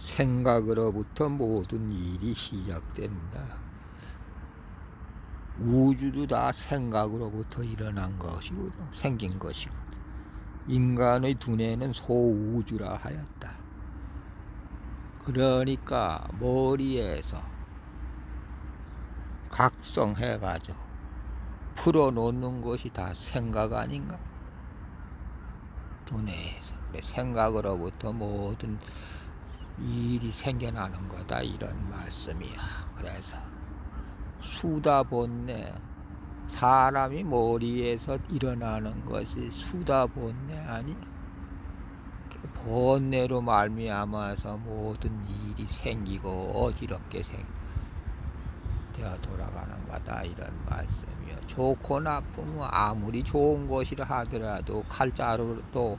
생각으로부터 모든 일이 시작된다. 우주도 다 생각으로부터 일어난 것이거든. 생긴 것이거든. 인간의 두뇌는 소우주라 하였다. 그러니까 머리에서 각성해가지고 풀어놓는 것이 다 생각 아닌가? 두뇌에서. 그래, 생각으로부터 모든 일이 생겨나는 거다, 이런 말씀이야. 그래서 수다본래, 사람이 머리에서 일어나는 것이 수다본래 아니? 본래로 말미암아서 모든 일이 생기고 어지럽게 되어 돌아가는 거다, 이런 말씀이요. 좋고 나쁘면 아무리 좋은 것이라 하더라도 칼자루도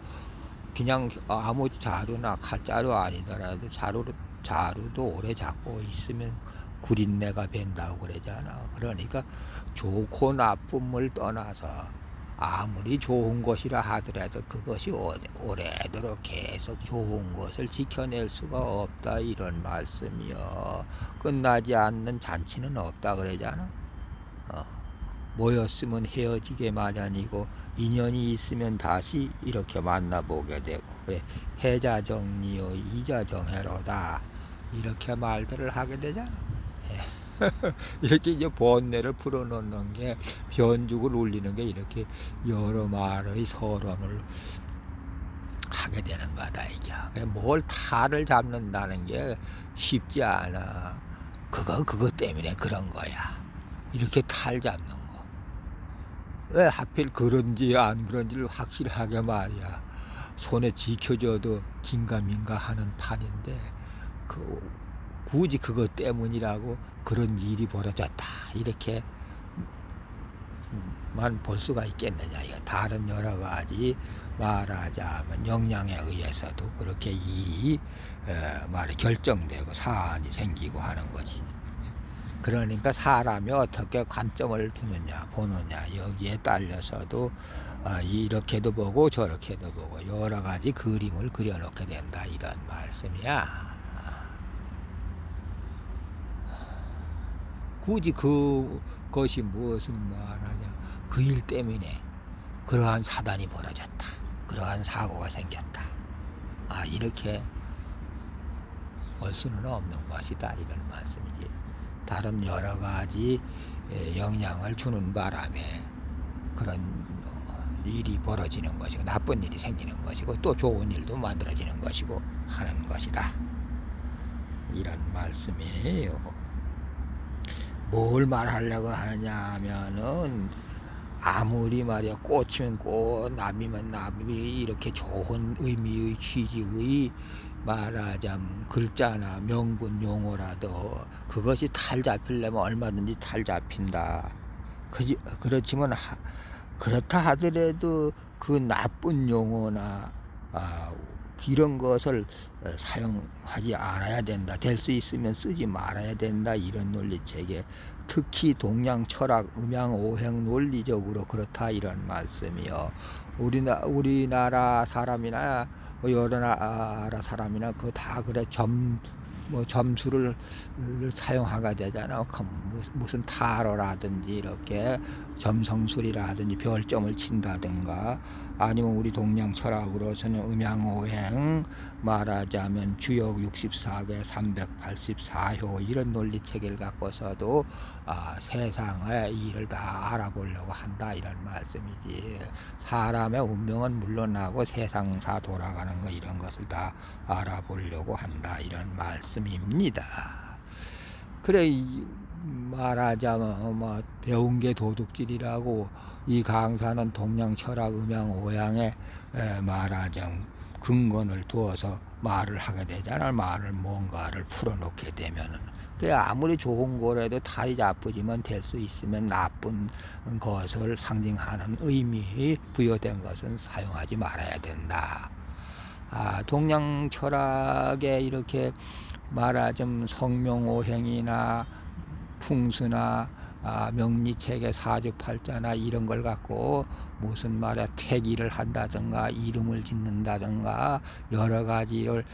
그냥 아무 자루나 칼자루 아니더라도 자루도 오래 잡고 있으면 구린내가 밴다고 그러잖아. 그러니까 좋고 나쁨을 떠나서 아무리 좋은 것이라 하더라도 그것이 오래도록 계속 좋은 것을 지켜낼 수가 없다, 이런 말씀이요. 끝나지 않는 잔치는 없다 그러잖아. 모였으면 헤어지게 마련이고 인연이 있으면 다시 이렇게 만나보게 되고, 그래, 해자정리요 이자정해로다, 이렇게 말들을 하게 되잖아. 이렇게 이제 번뇌를 풀어놓는 게, 변죽을 울리는 게 이렇게 여러 말의 서론을 하게 되는 거다, 이게. 그래, 뭘 탈을 잡는다는 게 쉽지 않아. 그거 때문에 그런 거야. 이렇게 탈 잡는 거. 왜 하필 그런지 안 그런지를 확실하게 말이야. 손에 지켜줘도 긴가민가 하는 판인데, 굳이 그것 때문이라고 그런 일이 벌어졌다, 이렇게 만 볼 수가 있겠느냐. 이거 다른 여러 가지 말하자면 역량에 의해서도 그렇게 일이 말이 결정되고 사안이 생기고 하는 거지. 그러니까 사람이 어떻게 관점을 두느냐 보느냐, 여기에 딸려서도 이렇게도 보고 저렇게도 보고 여러 가지 그림을 그려놓게 된다, 이런 말씀이야. 굳이 그것이 무엇을 말하냐, 그 일 때문에 그러한 사단이 벌어졌다, 그러한 사고가 생겼다, 이렇게 볼 수는 없는 것이다, 이런 말씀이지. 다른 여러 가지 영향을 주는 바람에 그런 일이 벌어지는 것이고, 나쁜 일이 생기는 것이고, 또 좋은 일도 만들어지는 것이고 하는 것이다, 이런 말씀이에요. 뭘 말하려고 하느냐 하면은, 아무리 말이야 꽃이면 꽃, 나비면 나비, 이렇게 좋은 의미의 취지의 말하자면 글자나 명분 용어라도 그것이 탈 잡히려면 얼마든지 탈 잡힌다. 그렇지만 그렇다 하더라도 그 나쁜 용어나 이런 것을 사용하지 않아야 된다. 될 수 있으면 쓰지 말아야 된다, 이런 논리체계. 특히 동양 철학 음양 오행 논리적으로 그렇다, 이런 말씀이요. 우리나라 사람이나 여러 나라 사람이나 그거 다 그래. 점수를 사용하게 되잖아. 무슨 타로라든지 이렇게 점성술이라든지 별점을 친다든가, 아니면 우리 동양 철학으로서는 음양오행, 말하자면 주역 64개 384효, 이런 논리체계를 갖고서도 세상의 일을 다 알아보려고 한다, 이런 말씀이지. 사람의 운명은 물론하고 세상사 돌아가는 거, 이런 것을 다 알아보려고 한다, 이런 말씀입니다. 그래, 말하자면 배운 게 도둑질이라고, 이 강사는 동양 철학 음양 오양에 말하자면 근거를 두어서 말을 하게 되잖아. 말을 뭔가를 풀어놓게 되면은, 그래, 아무리 좋은 거라도 탈이 잡히지만 될 수 있으면 나쁜 것을 상징하는 의미 부여된 것은 사용하지 말아야 된다. 동양 철학에 이렇게 말하자면 성명오행이나 풍수나 명리책의 사주팔자나 이런 걸 갖고 무슨 말이야 태기를 한다든가 이름을 짓는다든가 여러 가지를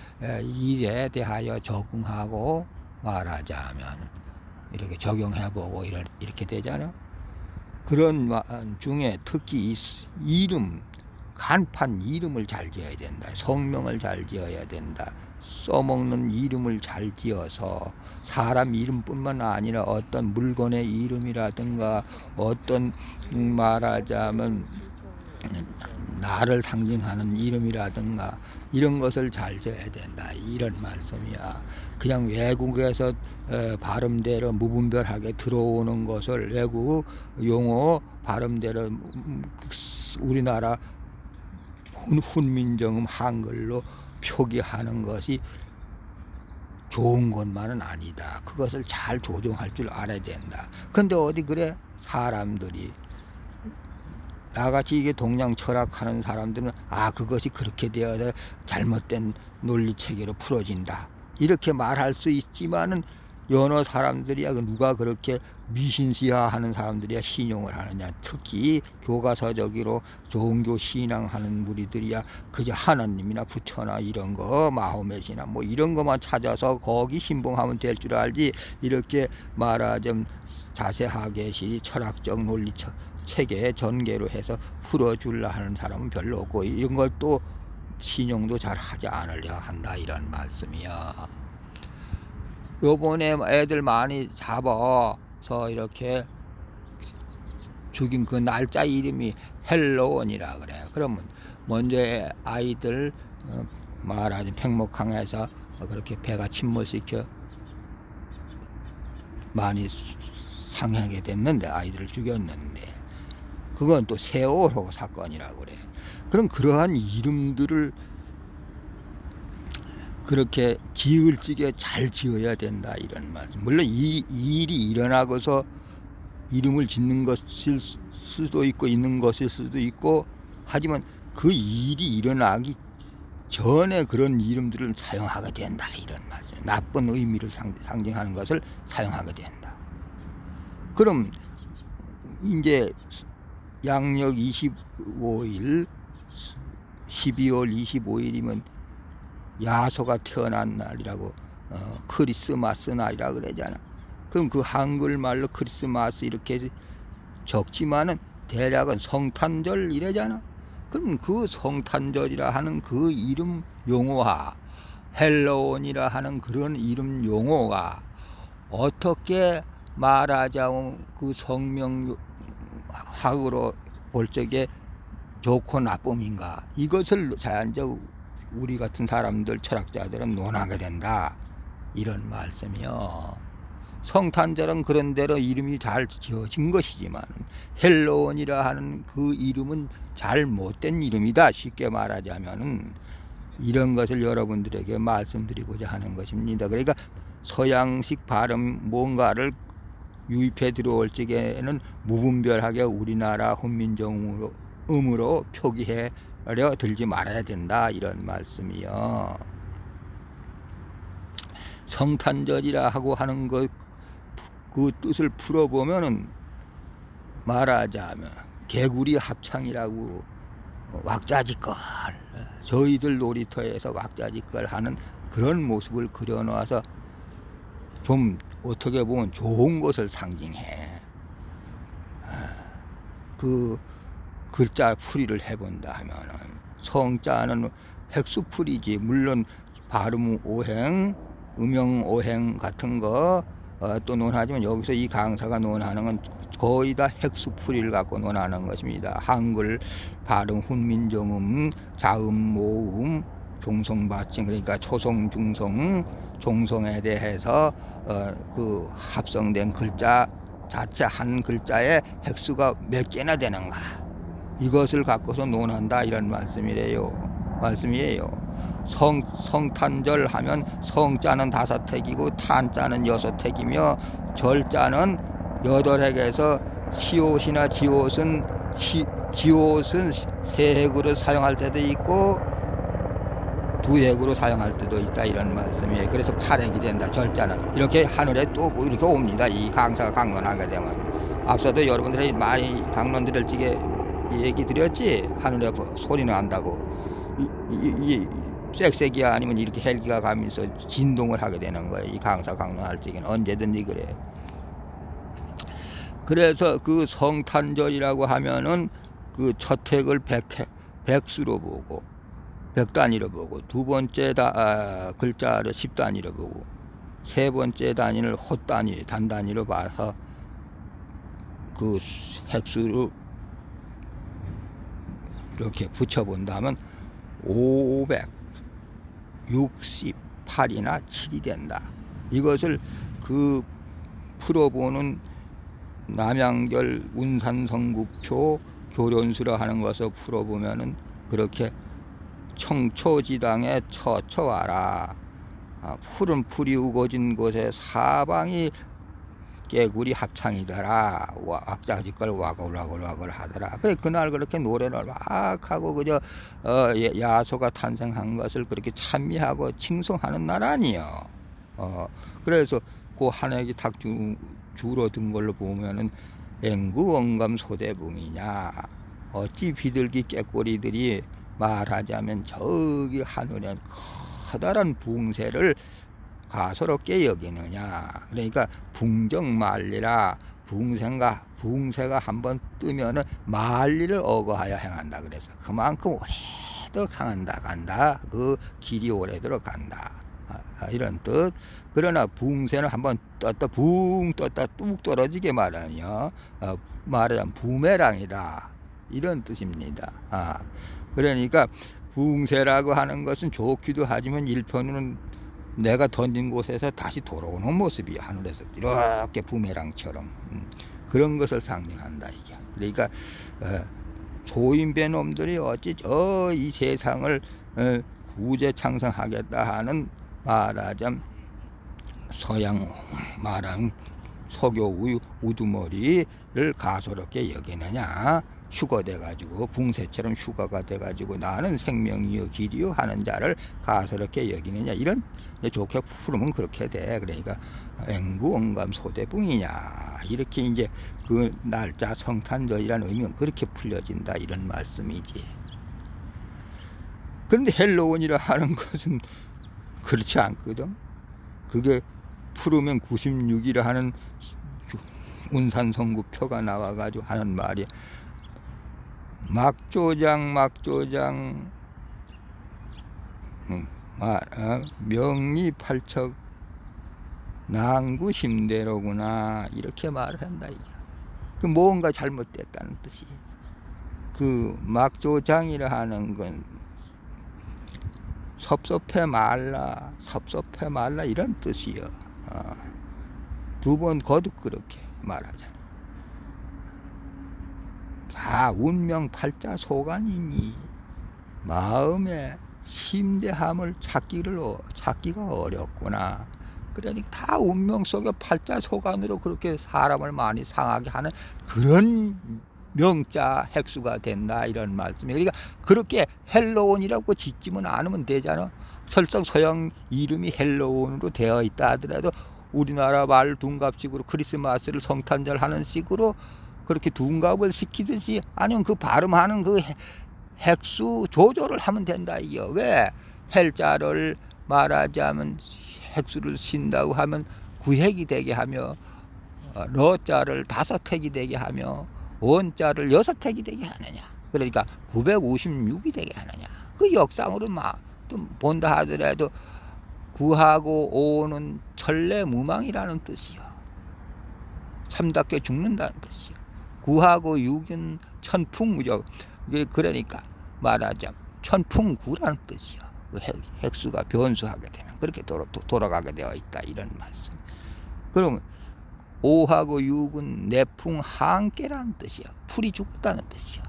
일에 대하여 적응하고 말하자면 이렇게 적용해보고 이렇게 되잖아. 그런 중에 특히 이름, 간판 이름을 잘 지어야 된다. 성명을 잘 지어야 된다. 써먹는 이름을 잘 지어서 사람 이름뿐만 아니라 어떤 물건의 이름이라든가 어떤 말하자면 나를 상징하는 이름이라든가 이런 것을 잘 지어야 된다. 이런 말씀이야. 그냥 외국에서 발음대로 무분별하게 들어오는 것을 외국 용어 발음대로 우리나라 훈민정음 한글로 표기하는 것이 좋은 것만은 아니다. 그것을 잘 조정할 줄 알아야 된다. 근데 어디 그래? 사람들이 나같이 이게 동양 철학하는 사람들은 그것이 그렇게 되어서 잘못된 논리체계로 풀어진다 이렇게 말할 수 있지만은 여러 사람들이야 누가 그렇게 미신시하하는 사람들이야 신용을 하느냐. 특히 교과서적으로 종교 신앙하는 무리들이야 그저 하나님이나 부처나 이런 거 마호멧이나 뭐 이런 것만 찾아서 거기 신봉하면 될 줄 알지 이렇게 말하자면 자세하게 철학적 논리 체계 전개로 해서 풀어주려 하는 사람은 별로 없고 이런 걸 또 신용도 잘 하지 않으려 한다 이런 말씀이야. 요번에 애들 많이 잡아서 이렇게 죽인 그 날짜 이름이 헬로원이라 그래. 그러면 먼저 아이들 말하자면 팽목항에서 그렇게 배가 침몰시켜 많이 상하게 됐는데 아이들을 죽였는데 그건 또 세월호 사건이라고 그래. 그럼 그러한 이름들을 그렇게 기울지게 잘 지어야 된다 이런 말씀. 물론 이 일이 일어나고서 이름을 짓는 것일 수도 있고 있는 것일 수도 있고 하지만 그 일이 일어나기 전에 그런 이름들을 사용하게 된다 이런 말씀. 나쁜 의미를 상징하는 것을 사용하게 된다. 그럼 이제 양력 25일 12월 25일이면 야소가 태어난 날이라고 크리스마스 날이라 그러잖아. 그럼 그 한글말로 크리스마스 이렇게 적지만은 대략은 성탄절 이래잖아. 그럼 그 성탄절이라 하는 그 이름 용어와 헬로원이라 하는 그런 이름 용어가 어떻게 말하자면 그 성명학으로 볼 적에 좋고 나쁨인가 이것을 자연적 우리 같은 사람들 철학자들은 논하게 된다 이런 말씀이요. 성탄절은 그런대로 이름이 잘 지어진 것이지만 헬로원이라 하는 그 이름은 잘못된 이름이다. 쉽게 말하자면은 이런 것을 여러분들에게 말씀드리고자 하는 것입니다. 그러니까 서양식 발음 뭔가를 유입해 들어올 적에는 무분별하게 우리나라 훈민정음으로 표기하려 들지 말아야 된다 이런 말씀이요. 성탄절이라 하고 하는 것 그 뜻을 풀어보면은 말하자면 개구리 합창이라고 왁자지껄 저희들 놀이터에서 왁자지껄 하는 그런 모습을 그려놓아서 좀 어떻게 보면 좋은 것을 상징해. 그 글자 풀이를 해본다 하면은 성자는 획수풀이지. 물론 발음 오행, 음영 오행 같은 거 또 논하지만 여기서 이 강사가 논하는 건 거의 다 획수풀이를 갖고 논하는 것입니다. 한글 발음 훈민정음 자음 모음 종성받침 그러니까 초성 중성 종성에 대해서 그 합성된 글자 자체 한 글자의 획수가 몇 개나 되는가 이것을 갖고서 논한다 이런 말씀이에요. 성탄절 하면 성자는 5획이고 탄자는 6획이며 절자는 8획에서 시옷이나 지옷은 지옷은 3획으로 사용할 때도 있고 2획으로 사용할 때도 있다 이런 말씀이에요. 그래서 8획이 된다 절자는. 이렇게 하늘에 또 이렇게 옵니다. 이 강사가 강론하게 되면 앞서도 여러분들이 많이 강론들을 찌게 얘기 드렸지. 하늘에 소리 난다고. 이 쌕쌕이야 아니면 이렇게 헬기가 가면서 진동을 하게 되는 거예요. 이 강사 강론할 적에는 언제든지 그래. 그래서 그 성탄절이라고 하면은 그 첫 획을 백수로 보고 백단위로 보고, 두 번째 글자를 10단위로 보고, 세 번째 단위를 헛단위 단단위로 봐서 그 획수로 이렇게 붙여본다면 568이나 7이 된다. 이것을 그 풀어보는 남양절 운산성구표 교련수라 하는 것을 풀어보면은 그렇게 청초지당에 처처와라. 푸른 풀이 우거진 곳에 사방이 깨구리 합창이더라. 악자지껄 와글와글 하더라. 그래 그날 그렇게 노래를 막 하고 그저 야소가 탄생한 것을 그렇게 찬미하고 칭송하는 날 아니요. 그래서 그 한 획이 탁 줄어든 걸로 보면은 앵구 원감 소대붕이냐. 어찌 비둘기 깨꼬리들이 말하자면 저기 하늘에 커다란 붕새를 가소롭게 여기느냐. 그러니까 붕정만리라. 붕새가 한번 뜨면은 만리를 어거하여 행한다. 그래서 그만큼 오래도록 간다. 그 길이 오래도록 간다. 이런 뜻. 그러나 붕새는 한번 떴다 뚝 떨어지게 말하며 말하자면 부메랑이다. 이런 뜻입니다. 그러니까 붕새라고 하는 것은 좋기도 하지만 일편으로는 내가 던진 곳에서 다시 돌아오는 모습이 하늘에서 이렇게 부메랑처럼 그런 것을 상징한다 이게. 그러니까 조인배 놈들이 어찌 이 세상을 구제 창성하겠다 하는 말하자면 서양 말한 석유 우두머리를 가소롭게 여기느냐. 휴거돼가지고 붕새처럼 휴거가 돼가지고 나는 생명이요 길이요 하는 자를 가소롭게 여기느냐. 이런 좋게 풀으면 그렇게 돼. 그러니까 앵구 원감 소대붕이냐. 이렇게 이제 그 날짜 성탄절이라는 의미는 그렇게 풀려진다 이런 말씀이지. 그런데 헬로원이라 하는 것은 그렇지 않거든. 그게 풀으면 96이라 하는 운산성구표가 나와가지고 하는 말이 막조장 명리팔척 난구심대로구나. 이렇게 말을 한다 이게. 그 뭔가 잘못됐다는 뜻이. 그 막조장이라 하는 건 섭섭해 말라 이런 뜻이요. 두 번 거듭 그렇게 말하잖아. 다 운명 팔자 소관이니 마음의 심대함을 찾기가 어렵구나. 그러니까 다 운명 속에 팔자 소관으로 그렇게 사람을 많이 상하게 하는 그런 명자 핵수가 된다 이런 말씀이에요. 그러니까 그렇게 헬로원이라고 짓지만 않으면 되잖아. 설령 서양 이름이 헬로원으로 되어 있다 하더라도 우리나라 말 둔갑식으로 크리스마스를 성탄절 하는 식으로 그렇게 둔갑을 시키듯이 아니면 그 발음하는 그 핵수 조절을 하면 된다 이요. 왜 헬자를 말하자면 핵수를 쓴다고 하면 9핵이 되게 하며 러자를 5핵이 되게 하며 원자를 6핵이 되게 하느냐. 그러니까 956이 되게 하느냐. 그 역상으로 본다 하더라도 9하고 5는 천례무망이라는 뜻이요. 참답게 죽는다는 뜻이요. 9하고 6은 천풍무죠. 그러니까 말하자면 천풍구라는 뜻이요. 그 핵수가 변수하게 되면 그렇게 돌아가게 되어 있다 이런 말씀. 그러면 5하고 6은 내풍항계라는 뜻이요. 풀이 죽었다는 뜻이요.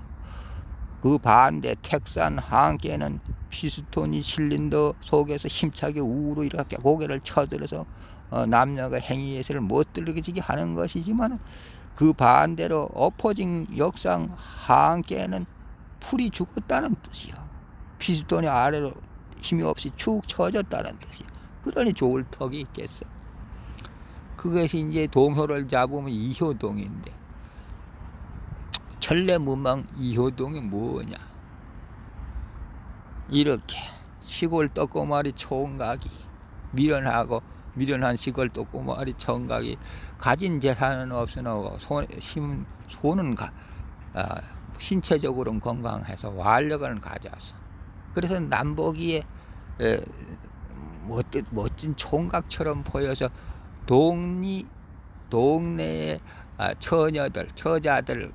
그 반대 택산 항계는 피스톤이 실린더 속에서 힘차게 우로 이렇게 고개를 쳐들어서 남녀가 행위예술을 못 들리게 하는 것이지만 그 반대로 엎어진 역상 항계는 풀이 죽었다는 뜻이요. 피스톤이 아래로 힘이 없이 축 처졌다는 뜻이요. 그러니 좋을 턱이 있겠어. 그것이 이제 동호를 잡으면 이효동인데 천례무망 이효동이 뭐냐? 이렇게 시골 떡고마리 총각이 미련한 시골 떡고마리 총각이 가진 재산은 없으나 손은 신체적으로는 건강해서 완력은 가져서 그래서 남보기에 멋진 총각처럼 보여서 동네의 처자들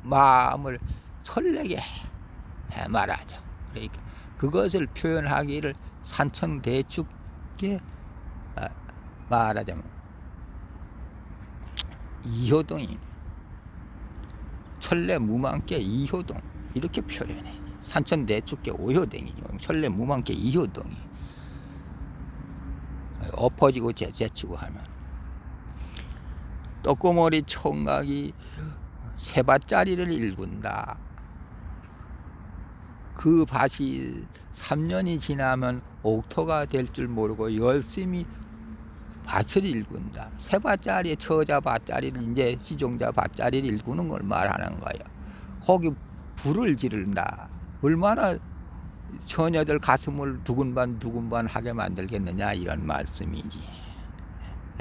마음을 설레게 해 말하죠. 그러니까 그것을 표현하기를 산천대축에 말하자면 이효동이 천례무망께 이효동 이렇게 표현해. 산천대축계 오효동이죠. 천례무망께 이효동이 엎어지고 제치고 하면 떡고머리 총각이 세밭짜리를 일군다. 그 밭이 3년이 지나면 옥토가 될 줄 모르고 열심히 밭을 일군다. 세밭짜리 처자 밭짜리를 이제 시종자 밭짜리를 일구는 걸 말하는 거예요. 거기 불을 지른다. 얼마나 처녀들 가슴을 두근반 하게 만들겠느냐 이런 말씀이지.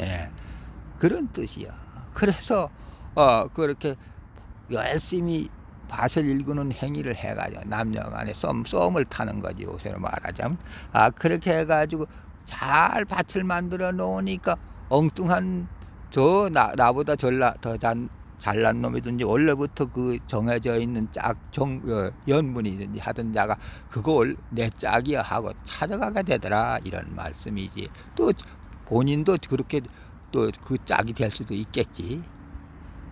예, 그런 뜻이야. 그래서 그렇게 열심히 밭을 일구는 행위를 해가지고 남녀간에 썸을 타는 거지. 요새로 말하자면 그렇게 해가지고 잘 밭을 만들어 놓으니까 엉뚱한 나보다 더 잘난 놈이든지 원래부터 그 정해져 있는 연분이든지 하던 자가 그걸 내 짝이야 하고 찾아가게 되더라 이런 말씀이지. 또 본인도 그렇게 또 그 짝이 될 수도 있겠지.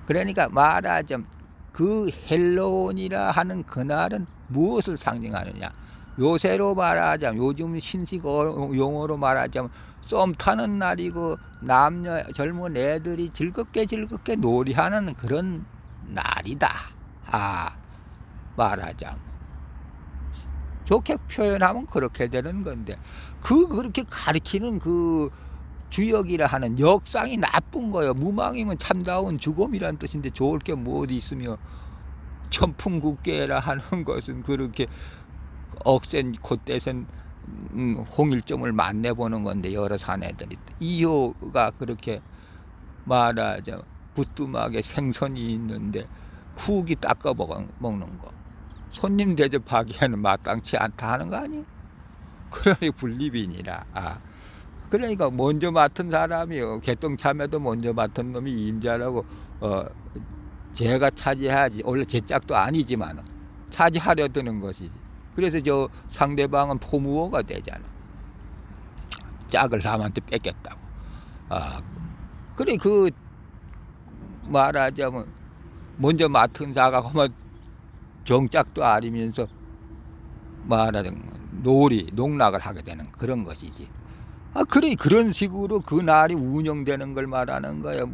그러니까 말하자면 그 헬로운이라 하는 그날은 무엇을 상징하느냐? 요새로 말하자면 요즘 신식 용어로 말하자면 썸 타는 날이고 남녀 젊은 애들이 즐겁게 놀이하는 그런 날이다. 말하자면 좋게 표현하면 그렇게 되는 건데 그렇게 가리키는 그 주역이라 하는 역상이 나쁜 거예요. 무망이면 참다운 죽음이란 뜻인데 좋을 게 뭐 어디 있으며 천풍국계라 하는 것은 그렇게 억센 콧대선 홍일점을 만나보는 건데 여러 사내들이 이효가 그렇게 말하자 부뚜막에 생선이 있는데 쿡이 닦아 먹는 거 손님 대접하기에는 마땅치 않다 하는 거 아니에요? 그러니 분리빈이라. 그러니까 먼저 맡은 사람이요. 개똥참에도 먼저 맡은 놈이 임자라고 제가 차지해야지. 원래 제 짝도 아니지만 차지하려 드는 것이지. 그래서 저 상대방은 포무어가 되잖아. 짝을 남한테 뺏겼다고. 그래 그 말하자면 먼저 맡은 자가 그만 정짝도 아니면서 말하자면 농락을 하게 되는 그런 것이지. 그래 그런 식으로 그 날이 운영되는 걸 말하는 거야.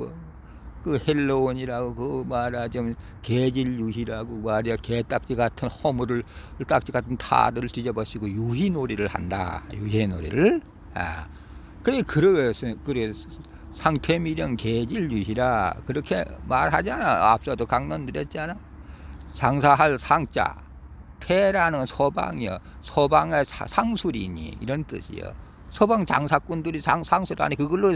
그 헬로운이라고 그 말하자면 개질유희라고 말이야. 개딱지 같은 허물을 딱지 같은 탈을 뒤집어쓰고 유희놀이를 한다. 유희놀이를. 그래서 상태미령 개질유희라 그렇게 말하잖아. 앞서도 강론드렸잖아. 장사할 상자 태라는 서방이여. 서방의 상술이니 이런 뜻이여. 서방 장사꾼들이 상수를 하니 그걸로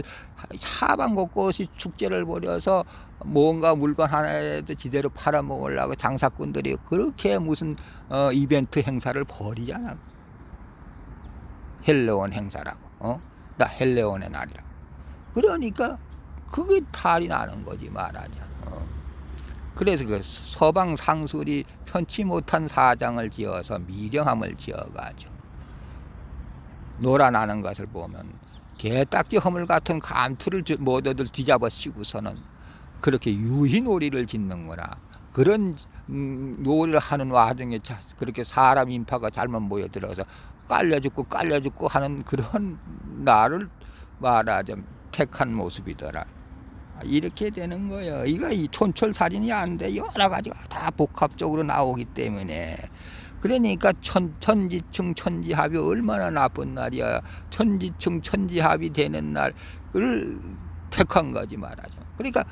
사방 곳곳이 축제를 벌여서 뭔가 물건 하나라도 제대로 팔아먹으려고 장사꾼들이 그렇게 무슨 이벤트 행사를 벌이잖아. 헬레온 행사라고. 나 헬레온의 날이라고. 그러니까 그게 탈이 나는 거지 말하자. 그래서 그 서방 상술이 편치 못한 사장을 지어서 미령함을 지어가지고 놀아나는 것을 보면 개딱지 허물 같은 감투를 모두들 뒤잡아 씌고서는 그렇게 유희놀이를 짓는구나. 그런 놀이를 하는 와중에 그렇게 사람 인파가 잘못 모여들어서 깔려 죽고 하는 그런 나를 말하자면 택한 모습이더라. 이렇게 되는 거예요. 이거 이 촌철살인이 안 돼. 여러 가지가 다 복합적으로 나오기 때문에. 그러니까 천지층 천지합이 얼마나 나쁜 날이야. 천지층 천지합이 되는 날을 택한 거지 말하죠. 그러니까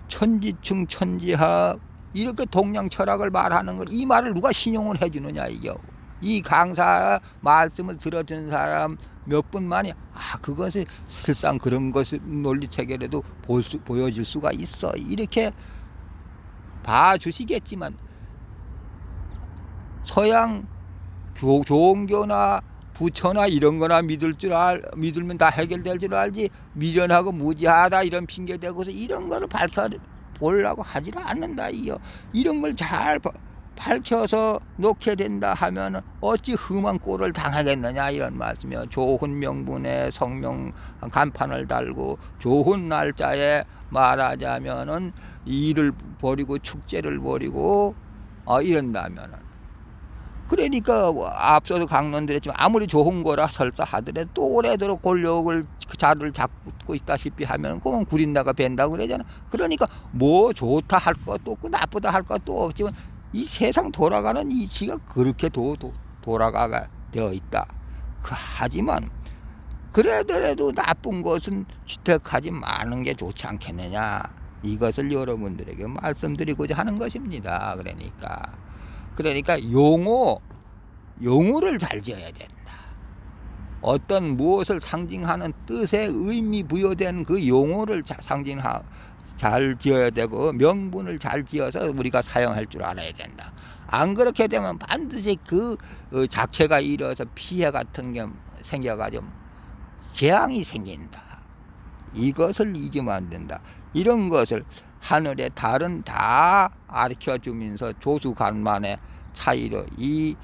천지층 천지합 이렇게 동양 철학을 말하는 걸 이 말을 누가 신용을 해주느냐 이게. 이 강사 말씀을 들어주는 사람 몇 분만이 그것이 실상 그런 것을 논리체계라도 보여줄 수가 있어 이렇게 봐주시겠지만 서양 종교나 부처나 이런 거나 믿으면 다 해결될 줄 알지 미련하고 무지하다 이런 핑계 대고서 이런 거를 밝혀보려고 하지를 않는다 이요. 이런 걸 잘 밝혀서 놓게 된다 하면 어찌 험한 꼴을 당하겠느냐 이런 말씀이요. 좋은 명분에 성명 간판을 달고 좋은 날짜에 말하자면은 일을 벌이고 축제를 벌이고 이런다면은 그러니까 앞서도 강론드렸지만 아무리 좋은 거라 설사 하더라도 또 오래도록 권력을 그 자리를 잡고 있다시피 하면 그건 구린다가 벤다고 그러잖아. 그러니까 뭐 좋다 할 것도 없고 나쁘다 할 것도 없지만 이 세상 돌아가는 이치가 그렇게 돌아가가 되어 있다. 하지만 그래도 나쁜 것은 주택하지 마는 게 좋지 않겠느냐. 이것을 여러분들에게 말씀드리고자 하는 것입니다. 그러니까 용어를 잘 지어야 된다. 어떤 무엇을 상징하는 뜻에 의미 부여된 그 용어를 잘 지어야 되고 명분을 잘 지어서 우리가 사용할 줄 알아야 된다. 안 그렇게 되면 반드시 그 자체가 이뤄서 피해 같은 게 생겨가지고 재앙이 생긴다. 이것을 잊으면 안 된다. 이런 것을 하늘의 달은 다 가르쳐주면서 조수간만의 차이로 이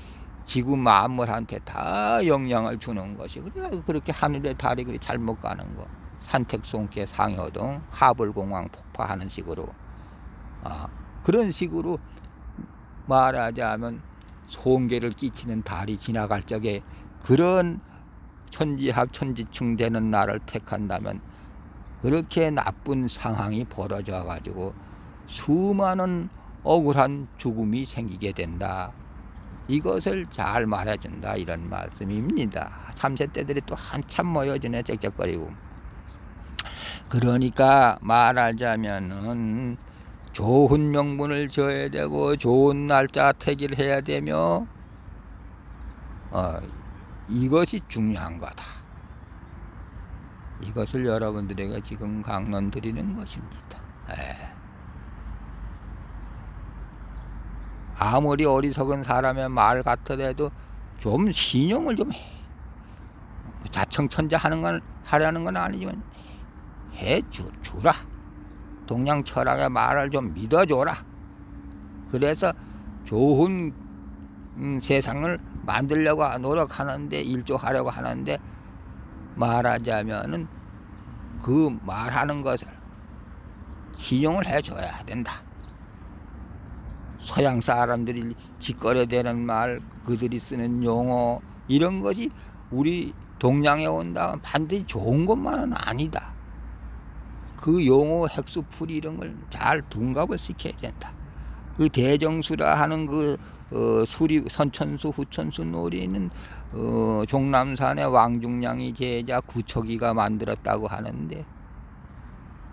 지구 만물한테 다 영향을 주는 것이 그렇게 하늘의 달이 그렇게 잘못 가는 거. 산택송계 상여동 카불공황 폭파하는 식으로 그런 식으로 말하자면 송계를 끼치는 달이 지나갈 적에 그런 천지합 천지충 되는 날을 택한다면 그렇게 나쁜 상황이 벌어져 가지고 수많은 억울한 죽음이 생기게 된다. 이것을 잘 말해준다 이런 말씀입니다. 참새떼들이 또 한참 모여지네 짹짹거리고. 그러니까 말하자면은 좋은 명분을 줘야 되고 좋은 날짜 택일 해야 되며 이것이 중요한 거다. 이것을 여러분들에게 지금 강론 드리는 것입니다. 아무리 어리석은 사람의 말 같더라도 좀 신용을 좀 해. 자청천자 하려는 건 아니지만 해주라. 동양 철학의 말을 좀 믿어줘라. 그래서 좋은 세상을 만들려고 노력하는데 일조하려고 하는데 말하자면은 그 말하는 것을 신용을 해줘야 된다. 서양 사람들이 짓거려대는 말, 그들이 쓰는 용어 이런 것이 우리 동양에 온다면 반드시 좋은 것만은 아니다. 그 용어 핵수풀이 이런 걸 잘 둔갑을 시켜야 된다. 그 대정수라 하는 그 수리 선천수 후천수 놀이는 종남산의 왕중량이 제자 구척이가 만들었다고 하는데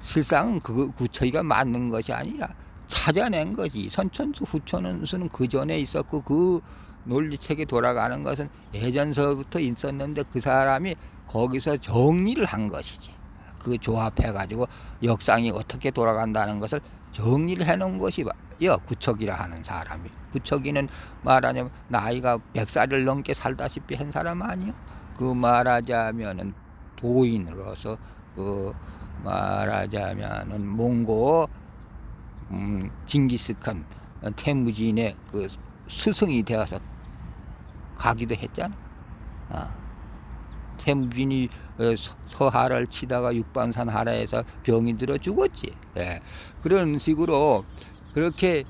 실상은 그 구척이가 만든 것이 아니라 찾아낸 것이 선천수 후천수는 그 전에 있었고 그 논리책에 돌아가는 것은 예전서부터 있었는데 그 사람이 거기서 정리를 한 것이지. 그 조합해 가지고 역상이 어떻게 돌아간다는 것을 정리를 해놓은 것이 구척이라 하는 사람이. 구척이는 말하자면 나이가 100살을 넘게 살다시피 한 사람 아니요. 그 말하자면은 도인으로서 그 말하자면은 몽고 징기스칸 태무진의 그 스승이 되어서 가기도 했잖아. 태무진이 서하를 치다가 육반산 하라에서 병이 들어 죽었지. 그런 식으로 그렇게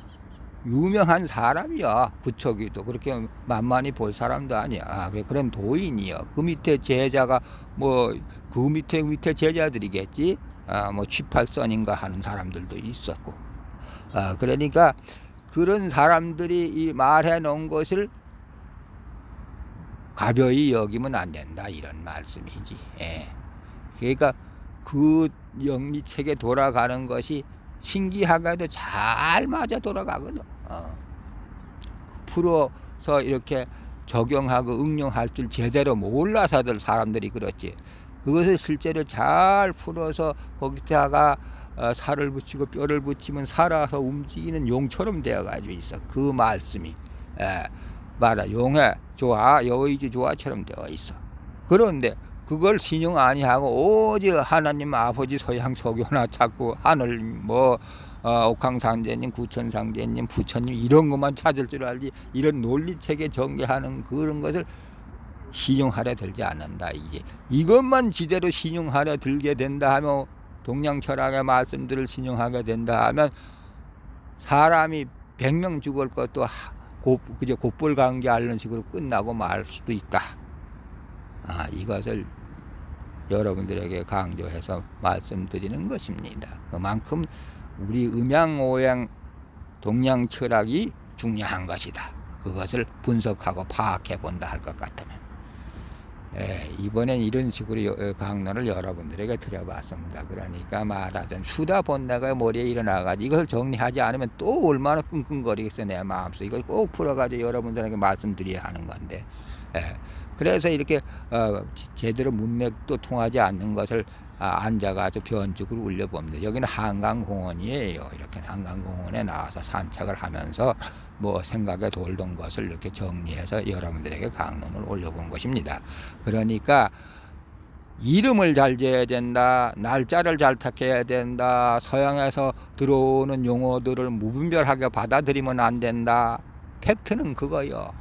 유명한 사람이야. 구척이도 그렇게 만만히 볼 사람도 아니야. 그런 도인이야. 그 밑에 제자가 뭐 그 밑에 제자들이겠지. 뭐 18선인가 하는 사람들도 있었고. 그러니까 그런 사람들이 이 말해 놓은 것을 가벼이 여기면 안 된다 이런 말씀이지. 그러니까 그 영리책에 돌아가는 것이 신기하게도 잘 맞아 돌아가거든. 풀어서 이렇게 적용하고 응용할 줄 제대로 몰라서들 사람들이 그렇지. 그것을 실제로 잘 풀어서 거기다가 살을 붙이고 뼈를 붙이면 살아서 움직이는 용처럼 되어 가지고 있어. 그 말씀이 말아 용해 좋아 여의지 좋아처럼 되어 있어. 그런데 그걸 신용 아니하고 오직 하나님 아버지 서양 서교나 찾고 하늘 뭐 옥황상제님 구천상제님 부처님 이런 것만 찾을 줄 알지 이런 논리체계 전개하는 그런 것을 신용하려 들지 않는다. 이제 이것만 지대로 신용하려 들게 된다 하면 동양철학의 말씀들을 신용하게 된다 하면 사람이 100명 죽을 것도 그저 곧불관계 앓는 식으로 끝나고 말 수도 있다. 이것을 여러분들에게 강조해서 말씀드리는 것입니다. 그만큼 우리 음양오양 동양철학이 중요한 것이다. 그것을 분석하고 파악해 본다 할 것 같으면 이번엔 이런 식으로 강론을 여러분들에게 드려봤습니다. 그러니까 말하자면 수다 본다가 머리에 일어나가지고 이것을 정리하지 않으면 또 얼마나 끙끙거리겠어 내 마음속에. 이걸 꼭 풀어가지고 여러분들에게 말씀드려야 하는 건데 그래서 이렇게 제대로 문맥도 통하지 않는 것을 앉아가지고 변죽을 울려봅니다. 여기는 한강공원이에요. 이렇게 한강공원에 나와서 산책을 하면서 뭐 생각에 돌던 것을 이렇게 정리해서 여러분들에게 강론을 올려본 것입니다. 그러니까 이름을 잘 지어야 된다. 날짜를 잘 택해야 된다. 서양에서 들어오는 용어들을 무분별하게 받아들이면 안 된다. 팩트는 그거요.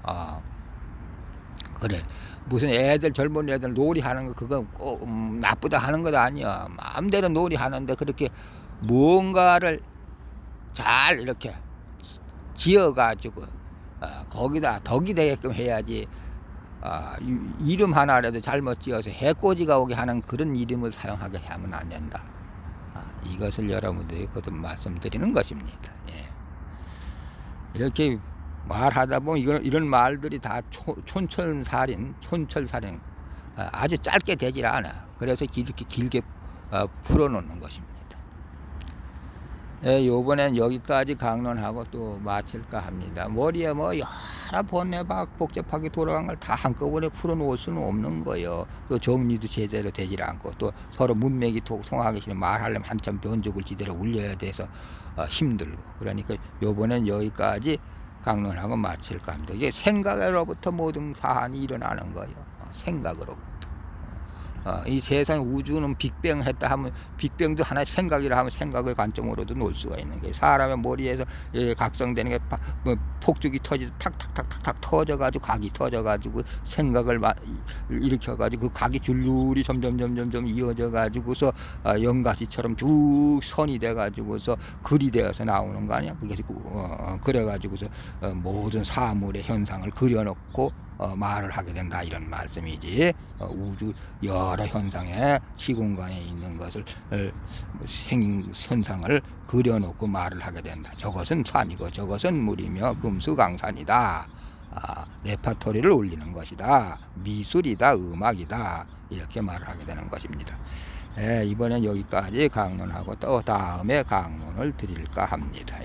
그래 무슨 애들 젊은 애들 놀이하는 거 그거 꼭 나쁘다 하는 것도 아니야. 마음대로 놀이하는데 그렇게 뭔가를 잘 이렇게 지어가지고 거기다 덕이 되게끔 해야지. 이름 하나라도 잘못 지어서 해코지가 오게 하는 그런 이름을 사용하게 하면 안 된다. 이것을 여러분들이 거듭 말씀드리는 것입니다. 이렇게 말하다 보면 이런 말들이 다 촌철살인 아주 짧게 되질 않아. 그래서 이렇게 길게 풀어놓는 것입니다. 요번엔 여기까지 강론하고 또 마칠까 합니다. 머리에 뭐 여러 번에 복잡하게 돌아간 걸 다 한꺼번에 풀어놓을 수는 없는 거예요. 또 정리도 제대로 되질 않고 또 서로 문맥이 통하기 싫으면 말하려면 한참 변죽을 제대로 울려야 돼서 힘들고. 그러니까 요번엔 여기까지 강론하고 마칠까 합니다. 이게 생각으로부터 모든 사안이 일어나는 거예요. 생각으로부터. 이 세상 우주는 빅뱅 했다 하면 빅뱅도 하나의 생각이라 하면 생각의 관점으로도 놓을 수가 있는 거예요. 사람의 머리에서 각성되는 게 폭죽이 탁탁탁탁탁 터져가지고 각이 터져가지고 생각을 일으켜가지고 그 각이 줄줄이 점점 이어져가지고서 연가시처럼 쭉 선이 돼가지고서 글이 되어서 나오는 거 아니야? 그게 그래가지고서 모든 사물의 현상을 그려놓고 말을 하게 된다 이런 말씀이지. 우주 여러 현상의 시공간에 있는 것을 현상을 그려놓고 말을 하게 된다. 저것은 산이고 저것은 물이며 금수강산이다. 레파토리를 올리는 것이다. 미술이다. 음악이다. 이렇게 말을 하게 되는 것입니다. 이번엔 여기까지 강론하고 또 다음에 강론을 드릴까 합니다.